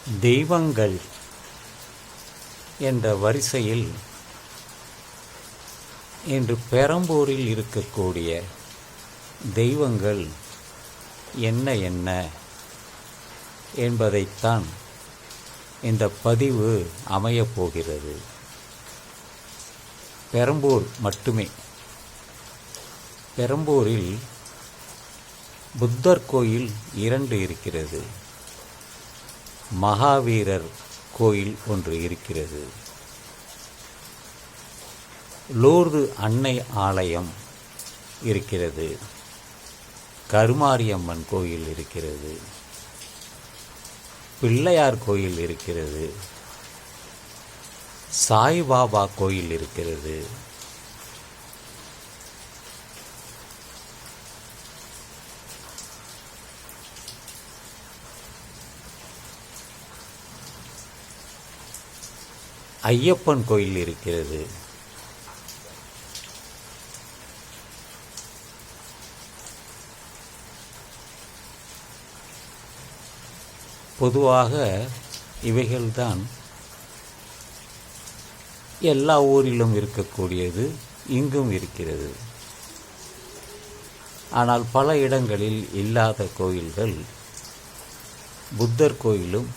தெய்வங்கள் என்ற வரிசையில் இன்று பெரம்பூரில் இருக்கக்கூடிய தெய்வங்கள் என்ன என்ன என்பதைத்தான் இந்த பதிவு அமையப்போகிறது. பெரம்பூர் மட்டுமே. பெரம்பூரில் புத்தர் கோயில் 2 இருக்கிறது. மகாவீரர் கோயில் ஒன்று இருக்கிறது. லூர்து அன்னை ஆலயம் இருக்கிறது. கருமாரியம்மன் கோயில் இருக்கிறது. பிள்ளையார் கோயில் இருக்கிறது. சாய்பாபா கோயில் இருக்கிறது. ஐயப்பன் கோயில் இருக்கிறது. பொதுவாக இவைகள்தான் எல்லா ஊரிலும் இருக்கக்கூடியது, இங்கும் இருக்கிறது. ஆனால் பல இடங்களில் இல்லாத கோயில்கள் புத்தர் கோயிலும்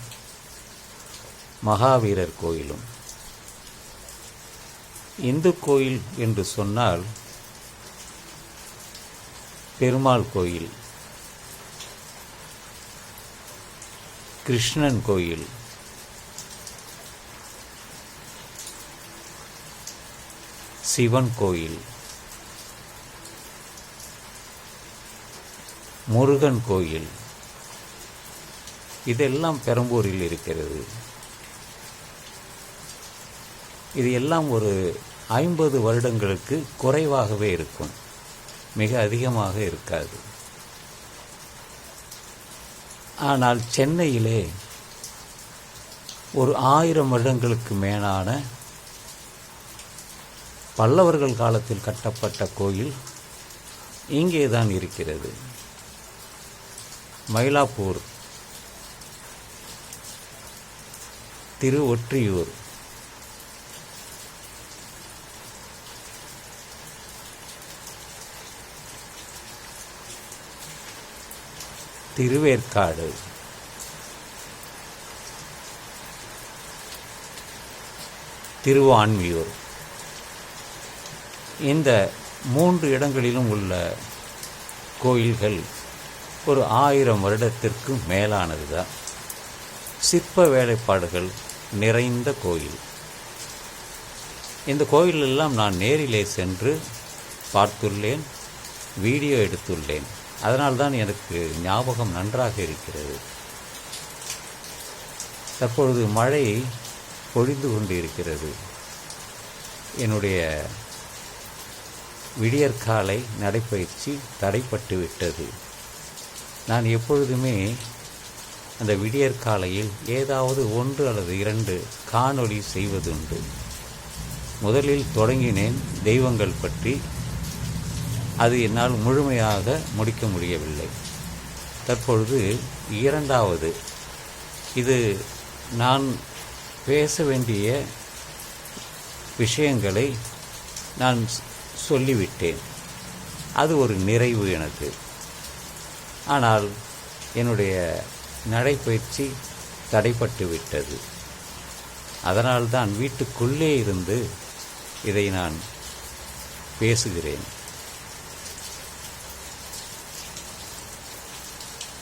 மகாவீரர் கோயிலும். இந்து கோயில் என்று சொன்னால் பெருமாள் கோயில், கிருஷ்ணன் கோயில், சிவன் கோயில், முருகன் கோயில், இதெல்லாம் பெரம்பூரில் இருக்கிறது. இது எல்லாம் ஒரு 50 வருடங்களுக்கு குறைவாகவே இருக்கும், மிக அதிகமாக இருக்காது. ஆனால் சென்னையிலே ஒரு 1000 வருடங்களுக்கு மேலான பல்லவர்கள் காலத்தில் கட்டப்பட்ட கோயில் இங்கே தான் இருக்கிறது. மயிலாப்பூர், திருவொற்றியூர், திருவேற்காடு, திருவான்மியூர், இந்த 3 இடங்களிலும் உள்ள கோயில்கள் ஒரு 1000 வருடத்திற்கு மேலானது தான். சிற்ப வேலைப்பாடுகள் நிறைந்த கோயில். இந்த கோயிலெல்லாம் நான் நேரிலே சென்று பார்த்துள்ளேன், வீடியோ எடுத்துள்ளேன். அதனால்தான் எனக்கு ஞாபகம் நன்றாக இருக்கிறது. தற்பொழுது மழை பொழிந்து கொண்டு இருக்கிறது. என்னுடைய விடியற்காலை நடைப்பயிற்சி தடைப்பட்டு விட்டது. நான் எப்பொழுதுமே அந்த விடியற்காலையில் ஏதாவது 1 அல்லது 2 காணொளி செய்வதுண்டு. முதலில் தொடங்கினேன் தெய்வங்கள் பற்றி. அது என்னால் முழுமையாக முடிக்க முடியவில்லை. தற்பொழுது 2வது, இது நான் பேச வேண்டிய விஷயங்களை நான் சொல்லிவிட்டேன். அது ஒரு நிறைவு எனக்கு. ஆனால் என்னுடைய நடைப்பயிற்சி தடைப்பட்டு விட்டது. அதனால்தான் வீட்டுக்குள்ளே இருந்து இதை நான் பேசுகிறேன்.